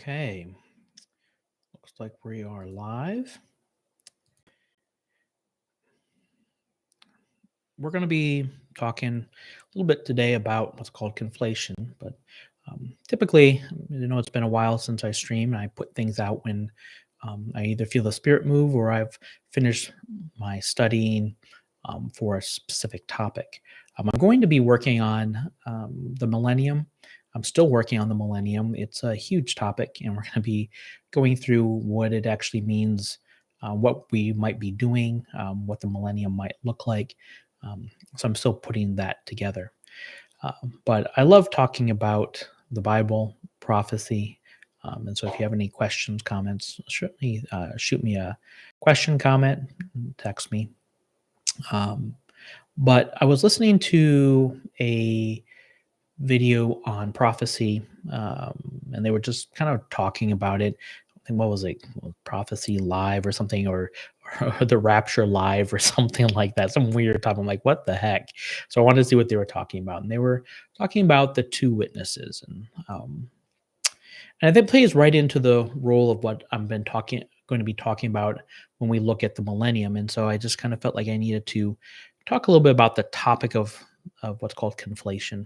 Okay, looks like we are live. We're going to be talking a little bit today about what's called conflation, but typically, it's been a while since I stream, and I put things out when I either feel the spirit move or I've finished my studying for a specific topic. I'm going to be working on the Millennium. I'm still working on the Millennium. It's a huge topic, and we're going to be going through what it actually means, what we might be doing, what the Millennium might look like. So I'm still putting that together. But I love talking about the Bible, prophecy. And so if you have any questions, comments, certainly shoot me a question, comment, text me. Um, but I was listening to a video on prophecy, and they were just kind of talking about it. I think what was it, prophecy live or something, or the rapture live or something like that. Some weird topic. I'm like, what the heck? So I wanted to see what they were talking about, and they were talking about the two witnesses, and I think it plays right into the role of what I'm been going to be talking about when we look at the millennium. And so I just kind of felt like I needed to talk a little bit about the topic of what's called conflation.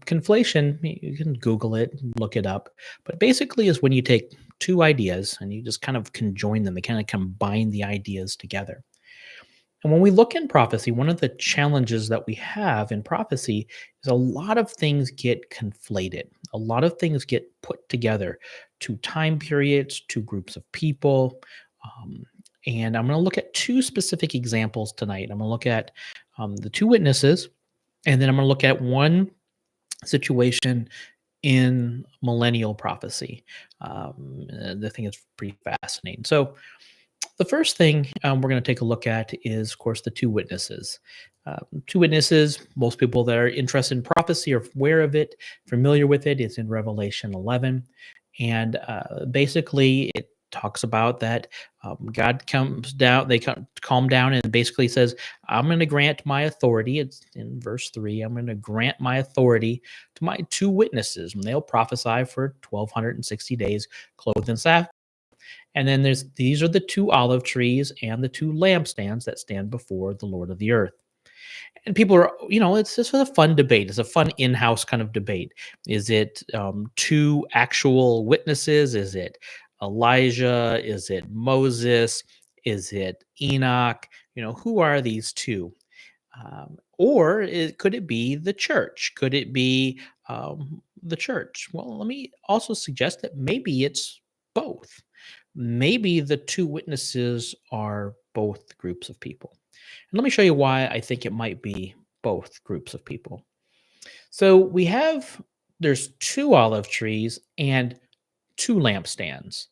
Conflation, you can Google it, look it up, but basically is when you take two ideas and you just kind of conjoin them, they kind of combine the ideas together. And when we look in prophecy, one of the challenges that we have in prophecy is a lot of things get conflated. A lot of things get put together to time periods, to groups of people. Um, and I'm going to look at two specific examples tonight. I'm going to look at the two witnesses, and then I'm going to look at one situation in millennial prophecy. The thing is pretty fascinating. So, the first thing we're going to take a look at is, of course, the two witnesses. Two witnesses, most people that are interested in prophecy are aware of it, familiar with it. It's in Revelation 11. And basically, it talks about that God comes down, they calm down and basically says, I'm going to grant my authority. It's in verse 3. I'm going to grant my authority to my two witnesses, and they'll prophesy for 1,260 days, clothed in sackcloth. And then these are the two olive trees and the two lampstands that stand before the Lord of the earth. And people are, it's just a fun debate. It's a fun in-house kind of debate. Is it two actual witnesses? Is it Elijah? Is it Moses? Is it Enoch? Who are these two? Could it be the church? Could it be the church? Well, let me also suggest that maybe it's both. Maybe the two witnesses are both groups of people. And let me show you why I think it might be both groups of people. So there's two olive trees and two lampstands.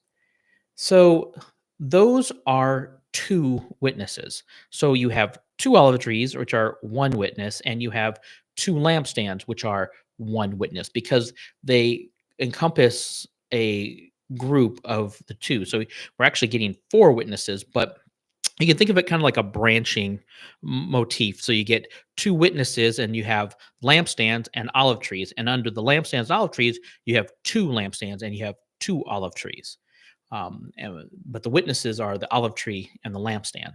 So those are two witnesses. So you have two olive trees, which are one witness, and you have two lampstands, which are one witness, because they encompass a group of the two. So we're actually getting four witnesses, but you can think of it kind of like a branching motif. So you get two witnesses and you have lampstands and olive trees. And under the lampstands and olive trees, you have two lampstands and you have two olive trees. But the witnesses are the olive tree and the lampstand.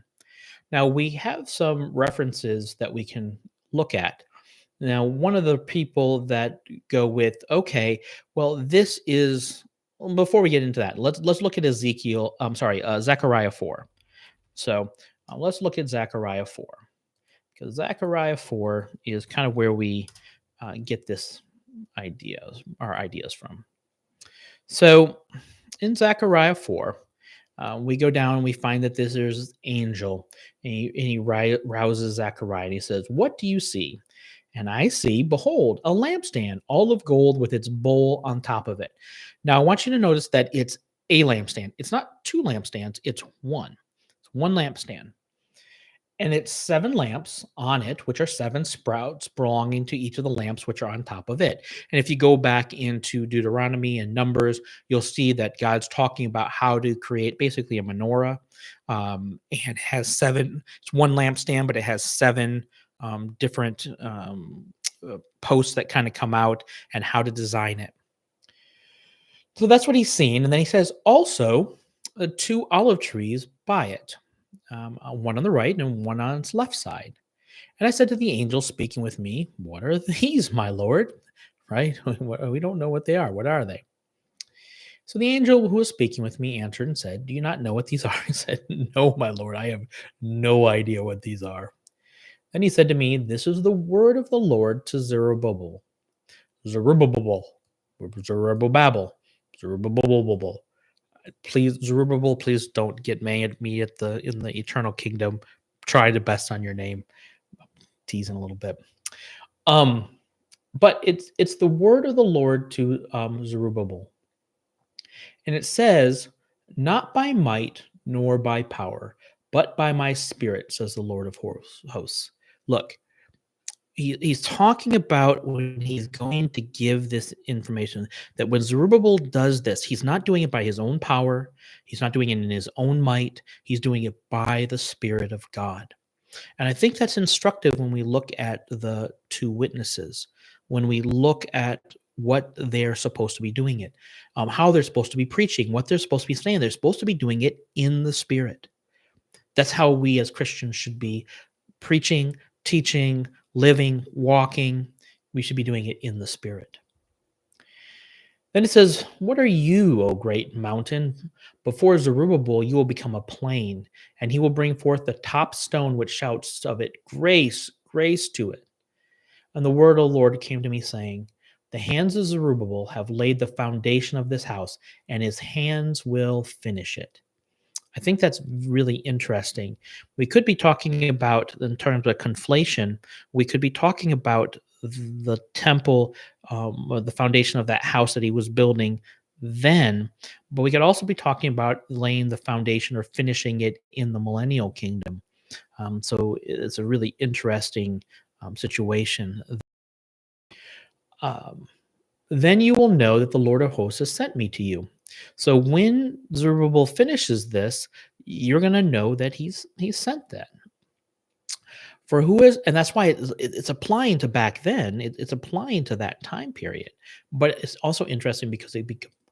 Now, we have some references that we can look at. Now, one of the people that go with, okay, well, before we get into that, let's look at Zechariah 4. So let's look at Zechariah 4, because Zechariah 4 is kind of where we get our ideas from. So in Zechariah 4, we go down and we find that there's an angel, and he rouses Zechariah, and he says, "What do you see?" And I see, behold, a lampstand, all of gold with its bowl on top of it. Now, I want you to notice that it's a lampstand. It's not two lampstands, it's one. It's one lampstand. And it's seven lamps on it, which are seven sprouts belonging to each of the lamps, which are on top of it. And if you go back into Deuteronomy and Numbers, you'll see that God's talking about how to create basically a menorah. And has seven, it's one lampstand, but it has seven different posts that kind of come out, and how to design it. So that's what he's seen. And then he says, also, two olive trees by it, one on the right and one on its left side. And I said to the angel speaking with me, what are these, my Lord? Right? We don't know what they are. What are they? So the angel who was speaking with me answered and said, do you not know what these are? I said, no, my Lord, I have no idea what these are. Then he said to me, this is the word of the Lord to Zerubbabel. Zerubbabel. Zerubbabel. Zerubbabel. Please, Zerubbabel, please don't get mad at me in the eternal kingdom. Try the best on your name. Teasing a little bit. Um, but it's the word of the Lord to Zerubbabel. And it says, not by might nor by power, but by my spirit, says the Lord of hosts. Look, he's talking about when he's going to give this information that when Zerubbabel does this, he's not doing it by his own power. He's not doing it in his own might. He's doing it by the Spirit of God. And I think that's instructive when we look at the two witnesses, when we look at what they're supposed to be doing it, how they're supposed to be preaching, what they're supposed to be saying. They're supposed to be doing it in the Spirit. That's how we as Christians should be preaching, teaching, living, walking. We should be doing it in the Spirit. Then it says, what are you, O great mountain? Before Zerubbabel, you will become a plain, and he will bring forth the top stone which shouts of it, grace, grace to it. And the word of the Lord came to me, saying, the hands of Zerubbabel have laid the foundation of this house, and his hands will finish it. I think that's really interesting. We could be talking about, in terms of conflation, we could be talking about the temple, or the foundation of that house that he was building then, but we could also be talking about laying the foundation or finishing it in the millennial kingdom. So it's a really interesting situation. Um, then you will know that the Lord of hosts has sent me to you. So when Zerubbabel finishes this, you're going to know that he's sent that. For who is, and that's why it's applying to back then. It's applying to that time period, but it's also interesting because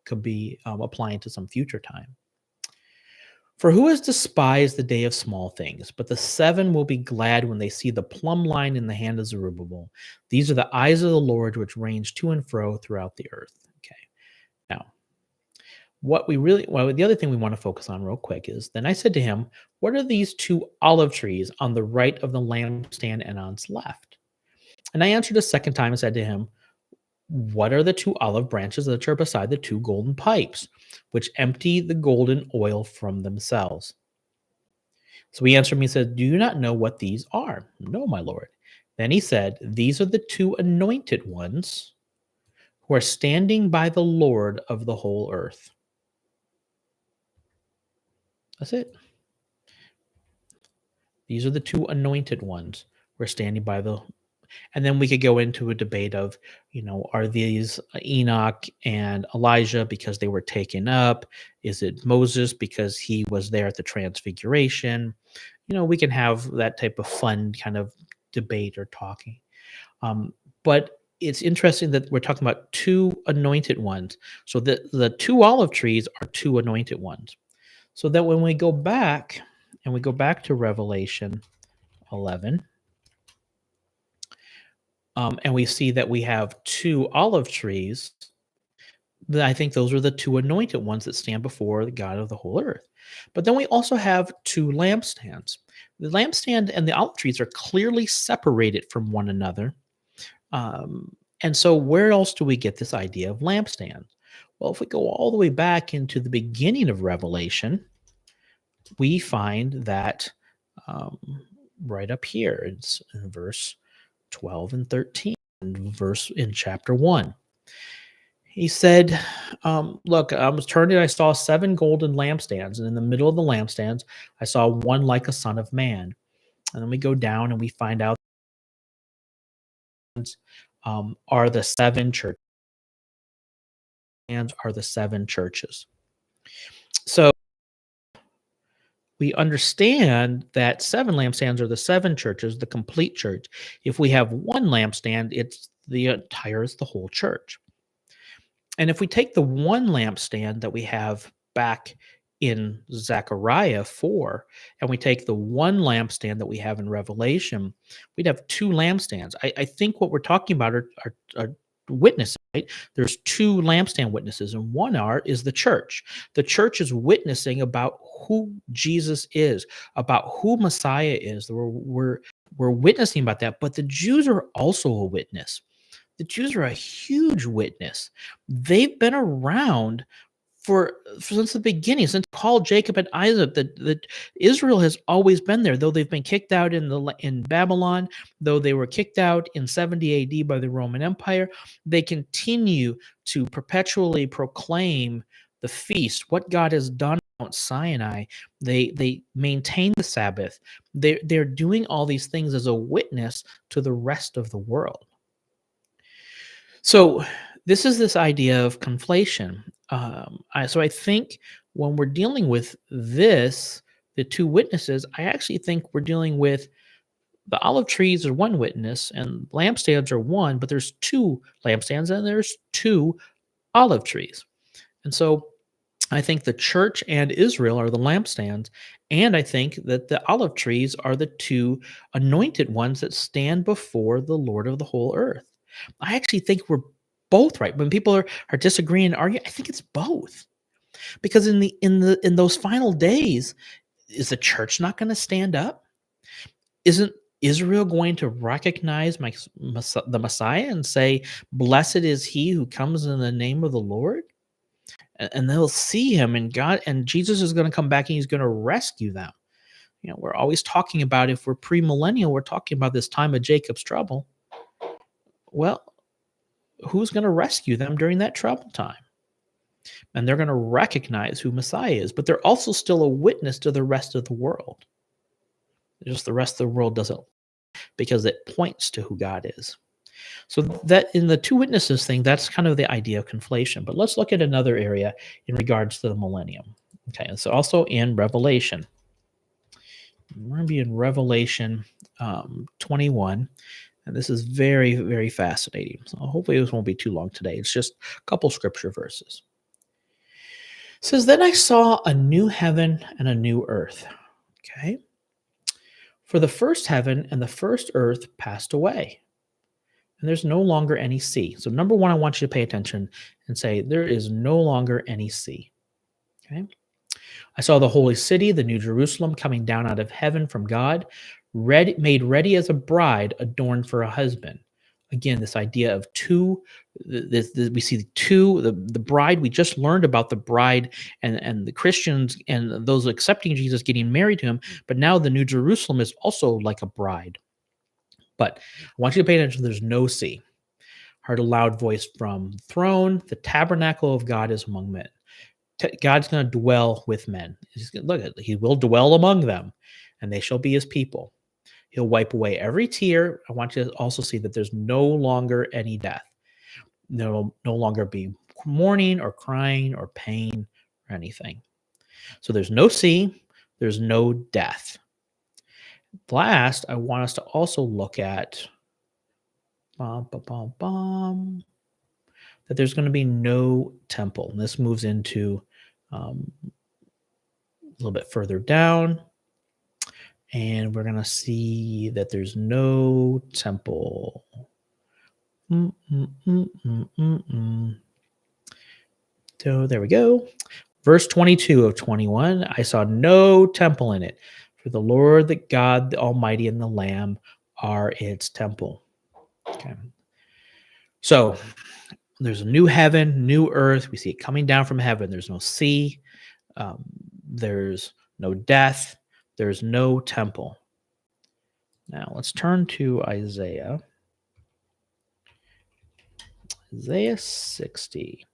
could be applying to some future time. For who has despised the day of small things? But the seven will be glad when they see the plumb line in the hand of Zerubbabel. These are the eyes of the Lord which range to and fro throughout the earth. Okay. Now, the other thing we want to focus on real quick is, then I said to him, what are these two olive trees on the right of the lampstand and on its left? And I answered a second time and said to him, what are the two olive branches that are beside the two golden pipes, which empty the golden oil from themselves? So he answered me and said, do you not know what these are? No, my lord. Then he said, these are the two anointed ones who are standing by the Lord of the whole earth. That's it. These are the two anointed ones who are standing by the. And then we could go into a debate of, are these Enoch and Elijah because they were taken up? Is it Moses because he was there at the transfiguration? We can have that type of fun kind of debate or talking. But it's interesting that we're talking about two anointed ones. So the two olive trees are two anointed ones. So that when we go back to Revelation 11, and we see that we have two olive trees, then I think those are the two anointed ones that stand before the God of the whole earth. But then we also have two lampstands. The lampstand and the olive trees are clearly separated from one another. And so where else do we get this idea of lampstands? Well, if we go all the way back into the beginning of Revelation, we find that um, right up here. It's in verse 12 and 13, in chapter 1. He said, look, I was turning, I saw seven golden lampstands, and in the middle of the lampstands, I saw one like a son of man. And then we go down and we find out are the seven churches, are the seven churches. So we understand that seven lampstands are the seven churches, the complete church. If we have one lampstand, it's the whole church. And if we take the one lampstand that we have back in Zechariah 4, and we take the one lampstand that we have in Revelation, we'd have two lampstands. I think what we're talking about are witnesses, right? There's two lampstand witnesses, and one is the church. The church is witnessing about who Jesus is, about who Messiah is. We're witnessing about that, but the Jews are also a witness. The Jews are a huge witness. They've been around since the beginning, since Paul, Jacob, and Isaac. That Israel has always been there, though they've been kicked out in Babylon, though they were kicked out in 70 A.D. by the Roman Empire. They continue to perpetually proclaim the feast, what God has done at Mount Sinai. They maintain the Sabbath. They're doing all these things as a witness to the rest of the world. So this idea of conflation. So I think when we're dealing with this, the two witnesses, I actually think we're dealing with the olive trees are one witness and lampstands are one, but there's two lampstands and there's two olive trees. And so I think the church and Israel are the lampstands, and I think that the olive trees are the two anointed ones that stand before the Lord of the whole earth. I actually think we're both right. When people are disagreeing and arguing, I think it's both. Because in those final days, is the church not going to stand up? Isn't Israel going to recognize the Messiah and say, "Blessed is he who comes in the name of the Lord"? And they'll see him, and God and Jesus is going to come back and he's going to rescue them. We're always talking about, if we're premillennial, we're talking about this time of Jacob's trouble. Well, who's going to rescue them during that trouble time? And they're going to recognize who Messiah is, but they're also still a witness to the rest of the world. Just the rest of the world doesn't, because it points to who God is. So that in the two witnesses thing, that's kind of the idea of conflation. But let's look at another area in regards to the millennium. Okay, and so also in Revelation. We're going to be in Revelation 21, and this is very, very fascinating. So hopefully this won't be too long today. It's just a couple scripture verses. It says, "Then I saw a new heaven and a new earth." Okay. "For the first heaven and the first earth passed away, and there's no longer any sea." So number one, I want you to pay attention and say, there is no longer any sea. Okay. "I saw the holy city, the new Jerusalem, coming down out of heaven from God, made ready as a bride adorned for a husband." Again, this idea of two. We see the bride. We just learned about the bride and the Christians and those accepting Jesus getting married to him. But now the new Jerusalem is also like a bride. But I want you to pay attention. There's no sea. "Heard a loud voice from the throne. The tabernacle of God is among men." God's going to dwell with men. He will dwell among them, and they shall be his people. He'll wipe away every tear. I want you to also see that there's no longer any death. There will no longer be mourning or crying or pain or anything. So there's no sea. There's no death. Last, I want us to also look at that there's going to be no temple. And this moves into a little bit further down. And we're going to see that there's no temple. So there we go. Verse 22 of 21, "I saw no temple in it, for the Lord, the God, the Almighty, and the Lamb are its temple." Okay. So there's a new heaven, new earth. We see it coming down from heaven. There's no sea. There's no death. There's no temple. Now let's turn to Isaiah 60.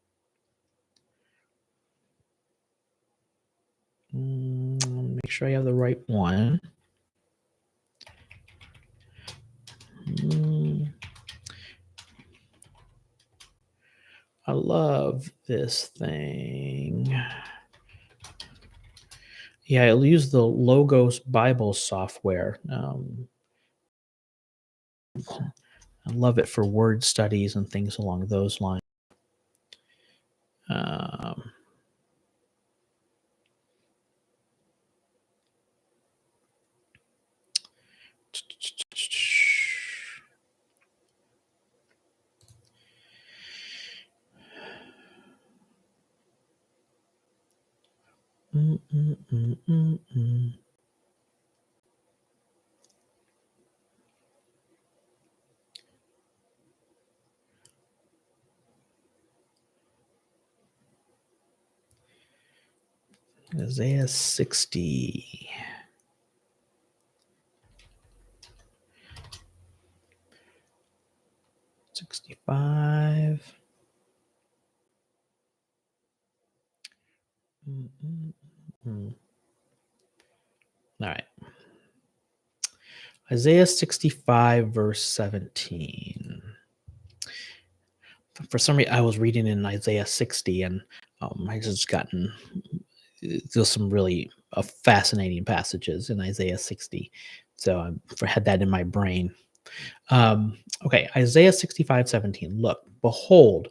Make sure I have the right one. I love this thing. Yeah, I'll use the Logos Bible software. I love it for word studies and things along those lines. Um, mm, mm, mm, mm, mm. Isaiah 60, 65. Mm, mm, mm. All right. Isaiah 65, verse 17. For some reason, I was reading in Isaiah 60, and I just gotten there's some really fascinating passages in Isaiah 60. So I had that in my brain. Okay, Isaiah 65:17. Look, behold,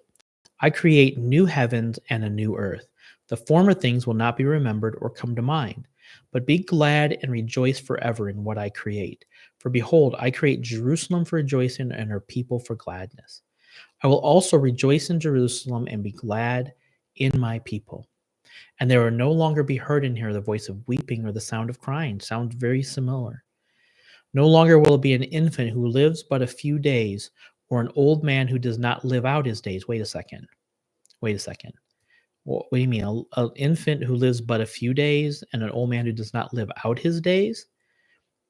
I create new heavens and a new earth. The former things will not be remembered or come to mind, but be glad and rejoice forever in what I create. For behold, I create Jerusalem for rejoicing and her people for gladness. I will also rejoice in Jerusalem and be glad in my people. And there will no longer be heard in here the voice of weeping or the sound of crying. Sounds very similar. No longer will it be an infant who lives but a few days, or an old man who does not live out his days. Wait a second. Wait a second. What do you mean? An infant who lives but a few days and an old man who does not live out his days?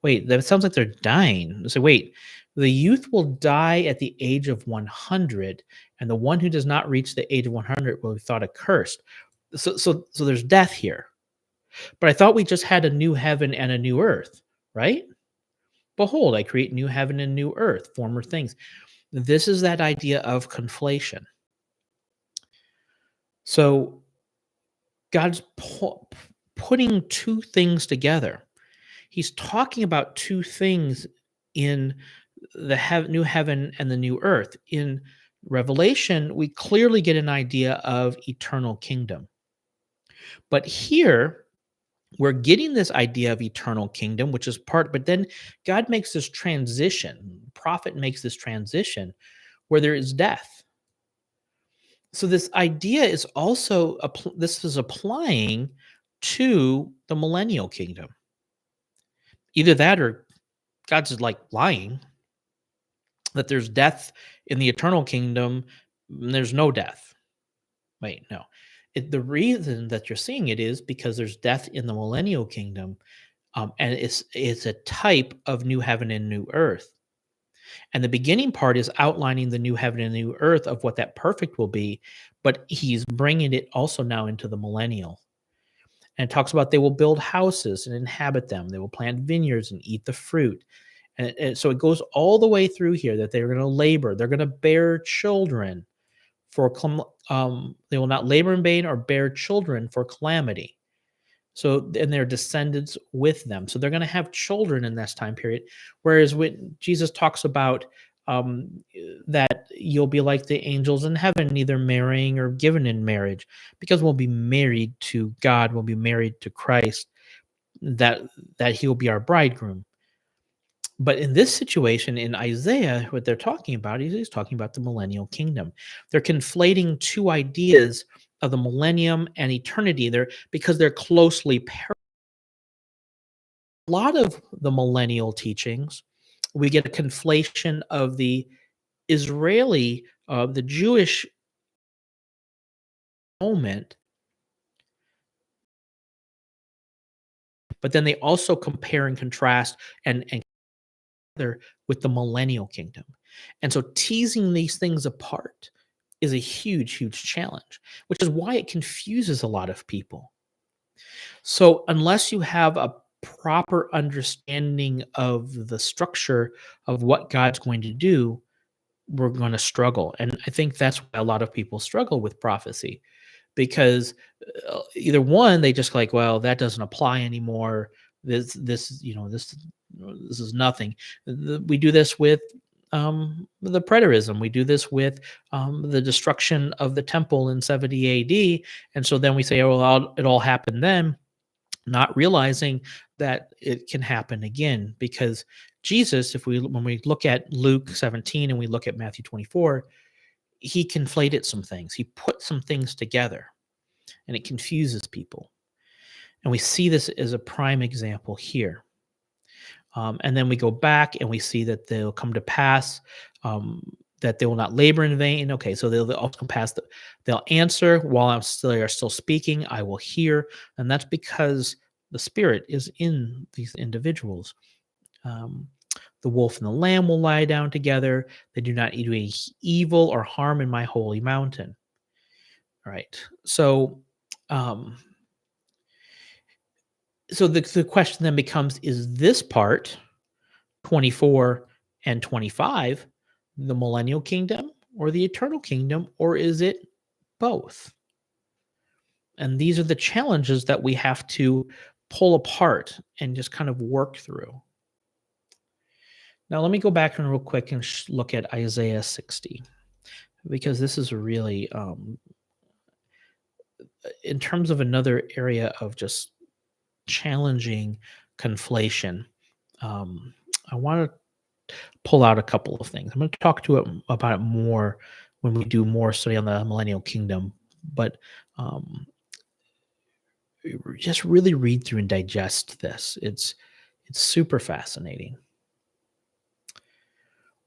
Wait, that sounds like they're dying. So wait, the youth will die at the age of 100, and the one who does not reach the age of 100 will be thought accursed. So there's death here. But I thought we just had a new heaven and a new earth, right? Behold, I create new heaven and new earth, former things. This is that idea of conflation. So God's putting two things together. He's talking about two things in the new heaven and the new earth. In Revelation, we clearly get an idea of eternal kingdom. But here, we're getting this idea of eternal kingdom, which is part, but then God makes this transition. Prophet makes this transition where there is death. So this idea is also this is applying to the millennial kingdom. Either that or God's just like lying that there's death in the eternal kingdom, and there's no death. Wait, no. The reason that you're seeing it is because there's death in the millennial kingdom, and it's a type of new heaven and new earth. And the beginning part is outlining the new heaven and new earth of what that perfect will be, but he's bringing it also now into the millennial. And it talks about they will build houses and inhabit them. They will plant vineyards and eat the fruit. And so it goes all the way through here that they're going to labor. They're going to bear children for they will not labor in vain or bear children for calamity. So and their descendants with them. So they're going to have children in this time period. Whereas when Jesus talks about that you'll be like the angels in heaven, neither marrying or given in marriage, because we'll be married to God, we'll be married to Christ, that he'll be our bridegroom. But in this situation in Isaiah, what they're talking about is he's talking about the millennial kingdom. They're conflating two ideas of the millennium and eternity there because they're closely paired. A lot of the millennial teachings, we get a conflation of the Israeli, the Jewish moment, but then they also compare and contrast and together with the millennial kingdom. And so teasing these things apart is a huge, huge challenge, which is why it confuses a lot of people. So unless you have a proper understanding of the structure of what God's going to do, we're going to struggle. And I think that's why a lot of people struggle with prophecy because either one, they just like, well, that doesn't apply anymore. This is nothing. We do this with the preterism. We do this with the destruction of the temple in 70 AD. And so then we say, oh, well, it all happened then, not realizing that it can happen again. Because Jesus, if we when we look at Luke 17 and we look at Matthew 24, he conflated some things. He put some things together and it confuses people. And we see this as a prime example here. And then we go back and we see that they'll come to pass, that they will not labor in vain. Okay, so they'll also come past. They'll answer while they are still speaking. I will hear, and that's because the Spirit is in these individuals. Um, the wolf and the lamb will lie down together. They do not do any evil or harm in my holy mountain. All right. Um, so the question then becomes: is this part 24 and 25 the millennial kingdom or the eternal kingdom, or is it both? And these are the challenges that we have to pull apart and just kind of work through. Now, let me go back and real quick and look at Isaiah 60, because this is really, in terms of another area of just challenging conflation. Um, I want to pull out a couple of things. I'm going to talk to it about it more when we do more study on the millennial kingdom, but um, just really read through and digest this. It's super fascinating.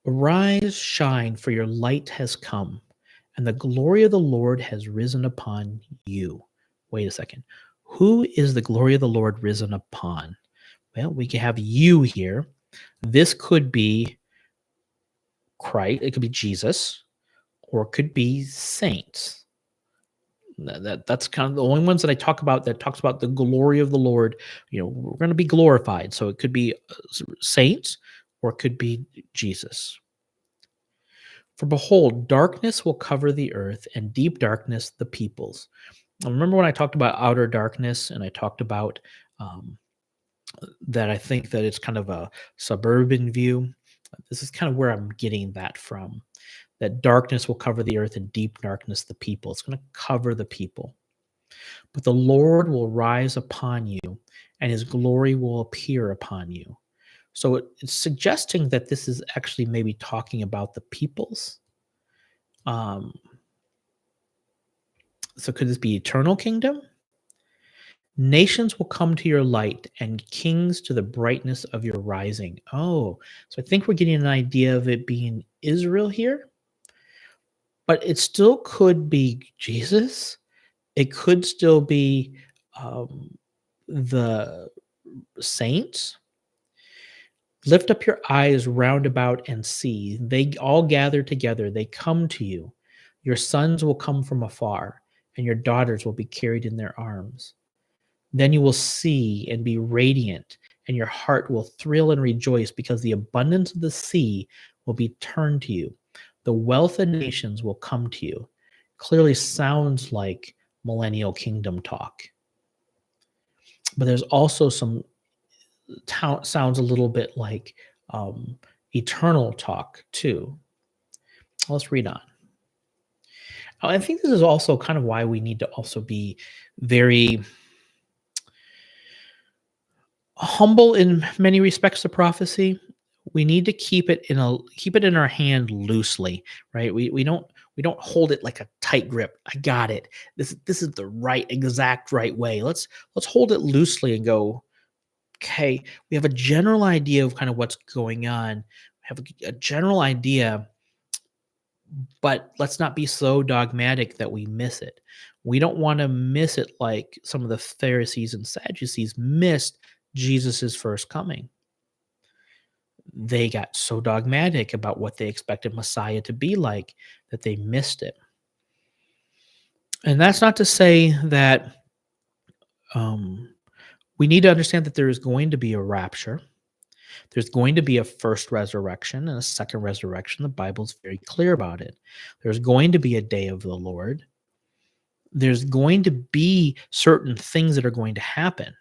Arise, shine, for your light has come, and the glory of the Lord has risen upon you. Wait a second. Who is the glory of the Lord risen upon? Well, we can have you here. This could be Christ, it could be Jesus, or it could be saints. That's kind of the only ones that I talk about that talks about the glory of the Lord. We're going to be glorified. So it could be saints or it could be Jesus. For behold, darkness will cover the earth and deep darkness the peoples. I remember when I talked about outer darkness and I talked about that I think that it's kind of a suburban view. This is kind of where I'm getting that from. That darkness will cover the earth and deep darkness the people. It's going to cover the people. But the Lord will rise upon you and his glory will appear upon you. So it's suggesting that this is actually maybe talking about the peoples. Um, so could this be eternal kingdom? Nations will come to your light and kings to the brightness of your rising. Oh, so I think we're getting an idea of it being Israel here, but it still could be Jesus. It could still be the saints. Lift up your eyes round about and see. They all gather together. They come to you. Your sons will come from afar, and your daughters will be carried in their arms. Then you will see and be radiant, and your heart will thrill and rejoice because the abundance of the sea will be turned to you. The wealth of nations will come to you. Clearly sounds like millennial kingdom talk. But there's also some sounds a little bit like eternal talk too. Let's read on. I think this is also kind of why we need to also be very humble in many respects to prophecy. We need to keep it in our hand loosely, right? We don't hold it like a tight grip. I got it. This is the exact right way. Let's hold it loosely and go, okay, we have a general idea of kind of what's going on. We have a general idea, but let's not be so dogmatic that we miss it. We don't want to miss it like some of the Pharisees and Sadducees missed Jesus's first coming. They got so dogmatic about what they expected Messiah to be like that they missed it. And that's not to say that we need to understand that there is going to be a rapture. There's going to be a first resurrection and a second resurrection. The Bible's very clear about it. There's going to be a day of the Lord. There's going to be certain things that are going to happen.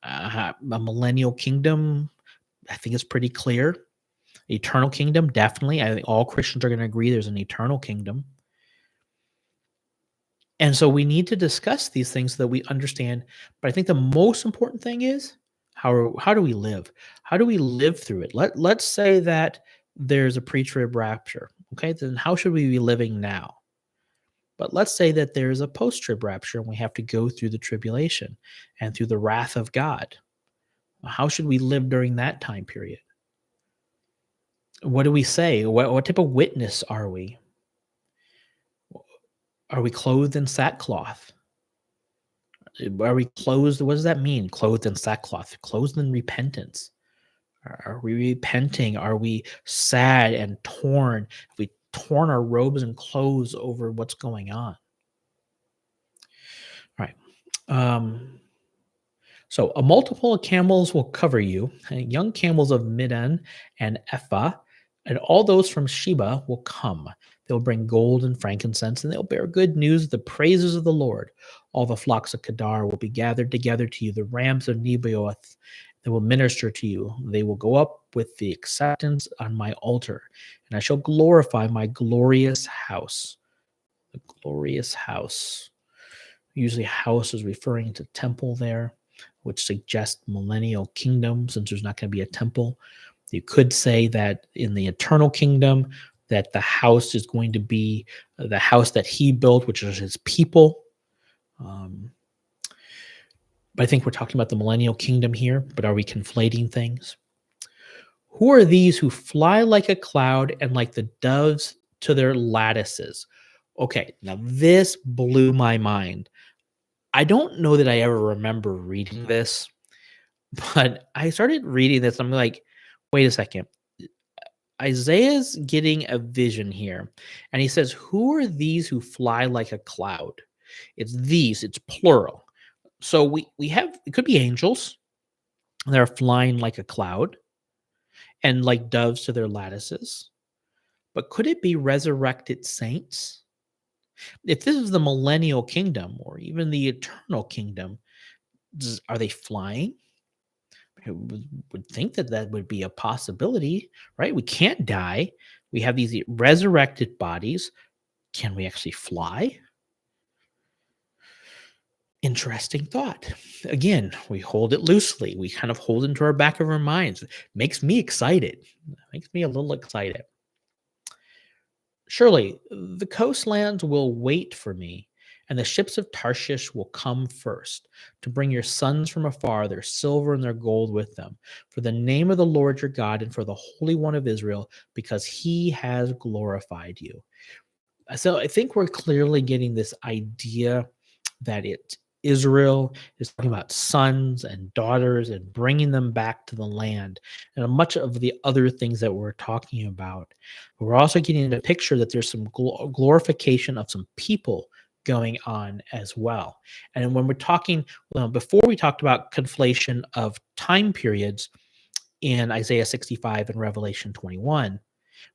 A millennial kingdom, I think it's pretty clear. Eternal kingdom, definitely. I think all Christians are going to agree there's an eternal kingdom. And so we need to discuss these things so that we understand. But I think the most important thing is how do we live? How do we live through it? Let's say that there's a pre-trib rapture. Okay, then how should we be living now? But let's say that there's a post-trib rapture and we have to go through the tribulation and through the wrath of God. How should we live during that time period? What do we say? What type of witness are we? Are we clothed in sackcloth? Are we clothed? What does that mean? Clothed in sackcloth, clothed in repentance. Are we repenting? Are we sad and torn? Have we torn our robes and clothes over what's going on? All right. Um, So a multiple of camels will cover you, and young camels of Midian and Ephah, and all those from Sheba will come. They'll bring gold and frankincense, and they'll bear good news, the praises of the Lord. All the flocks of Kedar will be gathered together to you, the rams of Nebaioth. They will minister to you. They will go up with the acceptance on my altar, and I shall glorify my glorious house. The glorious house. Usually, house is referring to temple there, which suggests millennial kingdom since there's not going to be a temple. You could say that in the eternal kingdom, that the house is going to be the house that he built, which is his people. Um, but I think we're talking about the millennial kingdom here, but are we conflating things? Who are these who fly like a cloud and like the doves to their lattices? Okay, now this blew my mind. I don't know that I ever remember reading this, but I started reading this. I'm like, wait a second. Isaiah's getting a vision here. And he says, who are these who fly like a cloud? It's these, it's plural. So we have it could be angels that are flying like a cloud and like doves to their lattices. But could it be resurrected saints? If this is the millennial kingdom or even the eternal kingdom, are they flying? I would think that that would be a possibility, right? We can't die. We have these resurrected bodies. Can we actually fly? Interesting thought. Again, we hold it loosely. We kind of hold into our back of our minds. Makes me excited. Makes me a little excited. Surely the coastlands will wait for me, and the ships of Tarshish will come first to bring your sons from afar, their silver and their gold with them, for the name of the Lord your God and for the Holy One of Israel, because he has glorified you. So I think we're clearly getting this idea that Israel is talking about sons and daughters and bringing them back to the land, and much of the other things that we're talking about. We're also getting a picture that there's some glorification of some people going on as well. And when we're talking, well, before we talked about conflation of time periods in Isaiah 65 and Revelation 21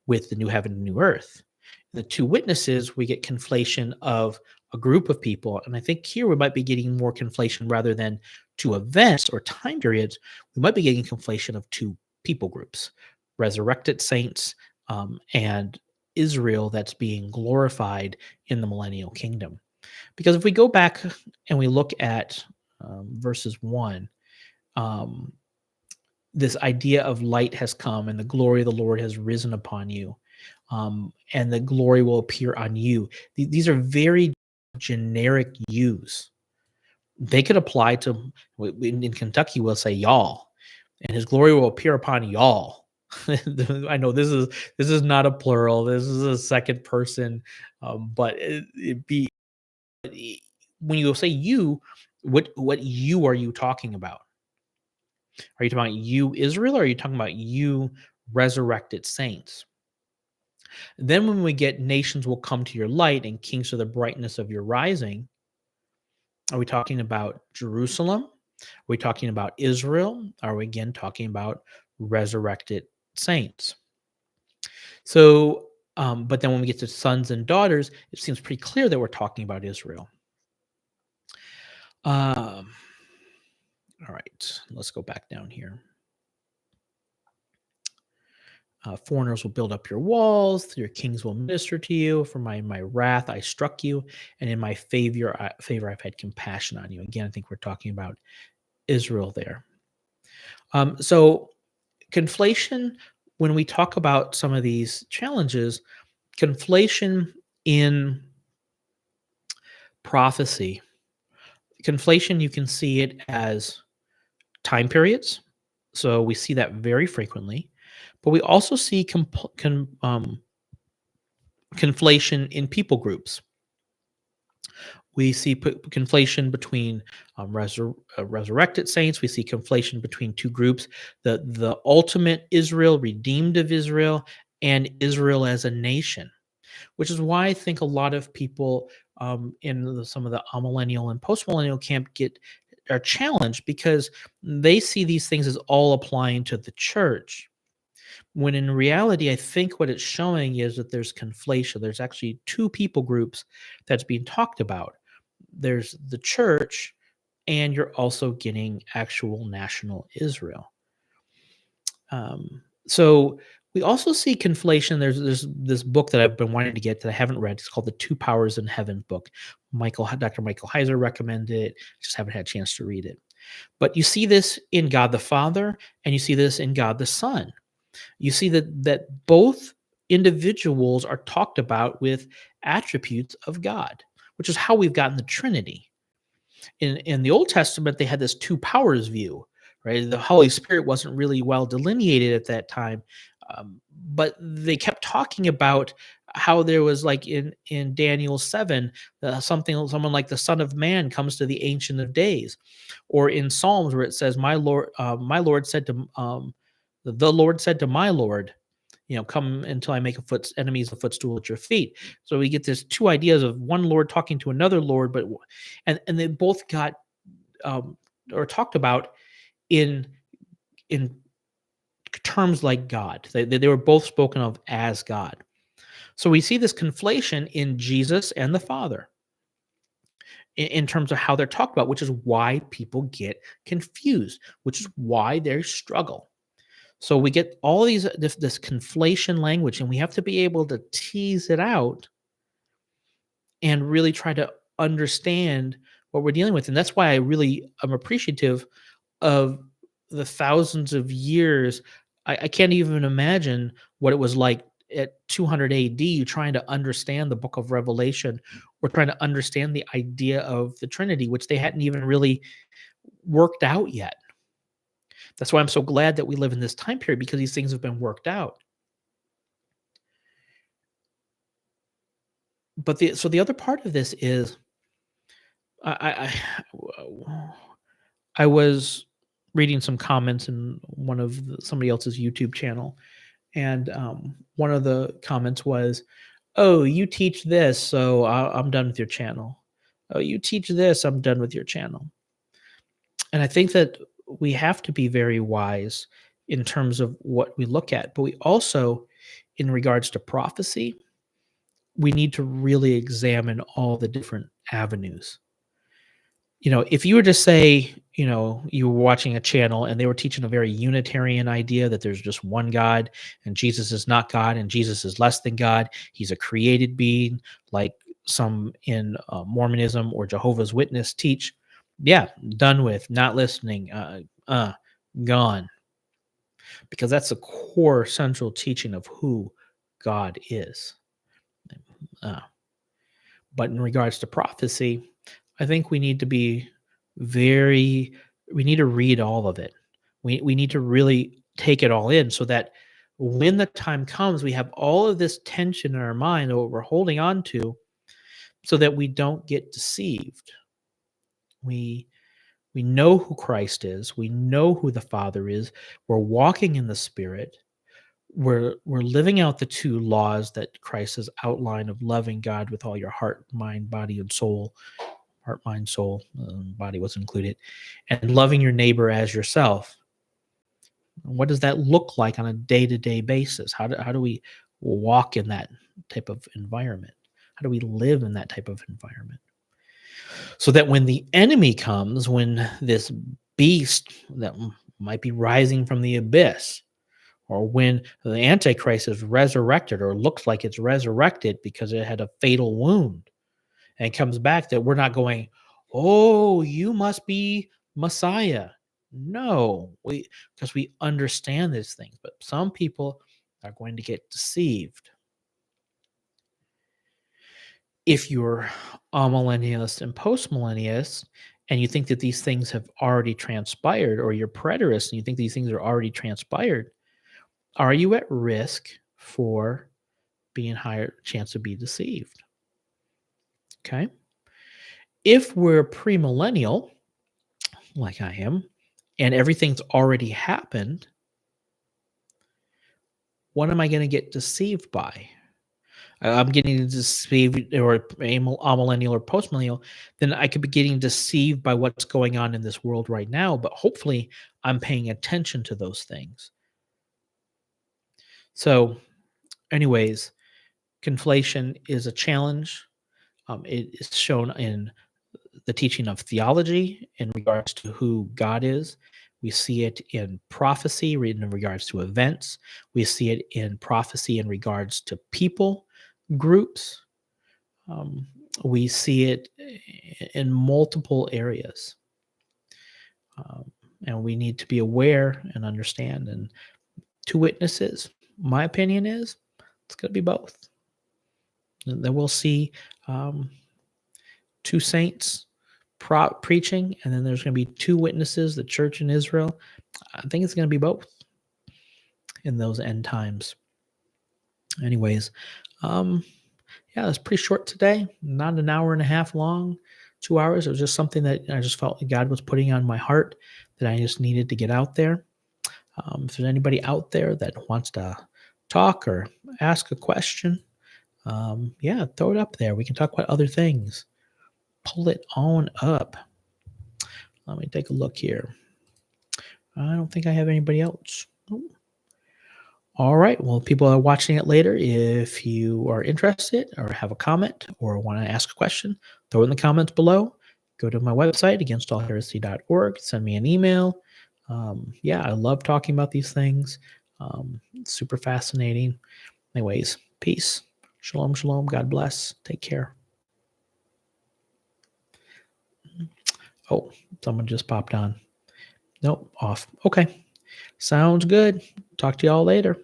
with the new heaven and new earth. The two witnesses, we get conflation of a group of people. And I think here we might be getting more conflation rather than two events or time periods. We might be getting conflation of two people groups, resurrected saints and Israel that's being glorified in the millennial kingdom. Because if we go back and we look at verses 1, um, this idea of light has come and the glory of the Lord has risen upon you, and the glory will appear on you. These are very generic yous. They could apply to in Kentucky. We'll say y'all, and His glory will appear upon y'all. I know this is not a plural. This is a second person, but it be when you say you, what you are you talking about? Are you talking about you, Israel, or are you talking about you, resurrected saints? Then, when we get nations will come to your light and kings to the brightness of your rising, are we talking about Jerusalem? Are we talking about Israel? Are we again talking about resurrected saints? So, but then when we get to sons and daughters, it seems pretty clear that we're talking about Israel. Um, all right, let's go back down here. Foreigners will build up your walls, your kings will minister to you. For my wrath I struck you, and in my favor I've had compassion on you. Again, I think we're talking about Israel there. So conflation, when we talk about some of these challenges, conflation in prophecy, conflation, you can see it as time periods. So we see that very frequently, but we also see conflation in people groups. We see conflation between resurrected saints. We see conflation between two groups: the ultimate Israel, redeemed of Israel, and Israel as a nation. Which is why I think a lot of people in some of the amillennial and postmillennial camp are challenged because they see these things as all applying to the church. When in reality, I think what it's showing is that there's conflation. There's actually two people groups that's being talked about. There's the church, and you're also getting actual national Israel. So we also see conflation. There's this book that I've been wanting to get that I haven't read. It's called The Two Powers in Heaven book. Dr. Michael Heiser recommended it. Just haven't had a chance to read it. But you see this in God the Father, and you see this in God the Son. You see that both individuals are talked about with attributes of God, which is how we've gotten the Trinity. In the Old Testament, they had this two powers view, right? The Holy Spirit wasn't really well delineated at that time, but they kept talking about how there was, like in Daniel 7, someone like the Son of Man comes to the Ancient of Days, or in Psalms where it says, my Lord said to the Lord said to my Lord, come until I make enemies a footstool at your feet. So we get this two ideas of one Lord talking to another Lord, but and they both got or talked about in in terms like God. They were both spoken of as God. So we see this conflation in Jesus and the Father in terms of how they're talked about, which is why people get confused, which is why they struggle. So we get all this conflation language, and we have to be able to tease it out and really try to understand what we're dealing with. And that's why I really am appreciative of the thousands of years. I can't even imagine what it was like at 200 AD trying to understand the book of Revelation, or trying to understand the idea of the Trinity, which they hadn't even really worked out yet. That's why I'm so glad that we live in this time period, because these things have been worked out. But the other part of this is I I was reading some comments in somebody else's YouTube channel, and one of the comments was, "Oh, you teach this, so I'm done with your channel. Oh, you teach this, I'm done with your channel." And I think that we have to be very wise in terms of what we look at, but we also, in regards to prophecy, we need to really examine all the different avenues. If you were to say, you were watching a channel and they were teaching a very Unitarian idea that there's just one God and Jesus is not God and Jesus is less than God, he's a created being, like some in Mormonism or Jehovah's Witness teach, yeah, done with, not listening, gone. Because that's the core central teaching of who God is. Uh, But in regards to prophecy, I think we need to be we need to read all of it. We need to really take it all in, so that when the time comes, we have all of this tension in our mind that we're holding on to, so that we don't get deceived. We we know who Christ is, we know who the Father is, we're walking in the Spirit, we're living out the two laws that Christ has outlined of loving God with all your heart, mind, body, and soul. Heart, mind, soul, body was included, and loving your neighbor as yourself. What does that look like on a day-to-day basis? How do we walk in that type of environment? How do we live in that type of environment? So that when the enemy comes, when this beast that might be rising from the abyss, or when the Antichrist is resurrected or looks like it's resurrected because it had a fatal wound and comes back, that we're not going, "Oh, you must be Messiah." No, because we understand these things, but some people are going to get deceived. If you're amillennialist and postmillennialist, and you think that these things have already transpired, or you're preterist and you think these things are already transpired, are you at risk for being higher chance to be deceived? Okay. If we're premillennial, like I am, and everything's already happened, what am I going to get deceived by? I'm getting deceived, or amillennial or postmillennial, then I could be getting deceived by what's going on in this world right now. But hopefully, I'm paying attention to those things. So, anyways, conflation is a challenge. It is shown in the teaching of theology in regards to who God is. We see it in prophecy in regards to events. We see it in prophecy in regards to people, groups. Um, we see it in multiple areas. Um, and we need to be aware and understand. And two witnesses, my opinion is it's going to be both. And then we'll see um, two saints preaching, and then there's going to be two witnesses, the church in Israel. I think it's going to be both in those end times. Anyways, um, yeah, it's pretty short today. Not an hour and a half long, 2 hours. It was just something that I just felt God was putting on my heart that I just needed to get out there. If there's anybody out there that wants to talk or ask a question, yeah, throw it up there. We can talk about other things. Pull it on up. Let me take a look here. I don't think I have anybody else. Nope. All right. Well, people are watching it later. If you are interested or have a comment or want to ask a question, throw it in the comments below. Go to my website, againstallheresy.org. Send me an email. Yeah, I love talking about these things. It's super fascinating. Anyways, peace. Shalom, shalom. God bless. Take care. Oh, someone just popped on. Nope, off. Okay. Sounds good. Talk to y'all later.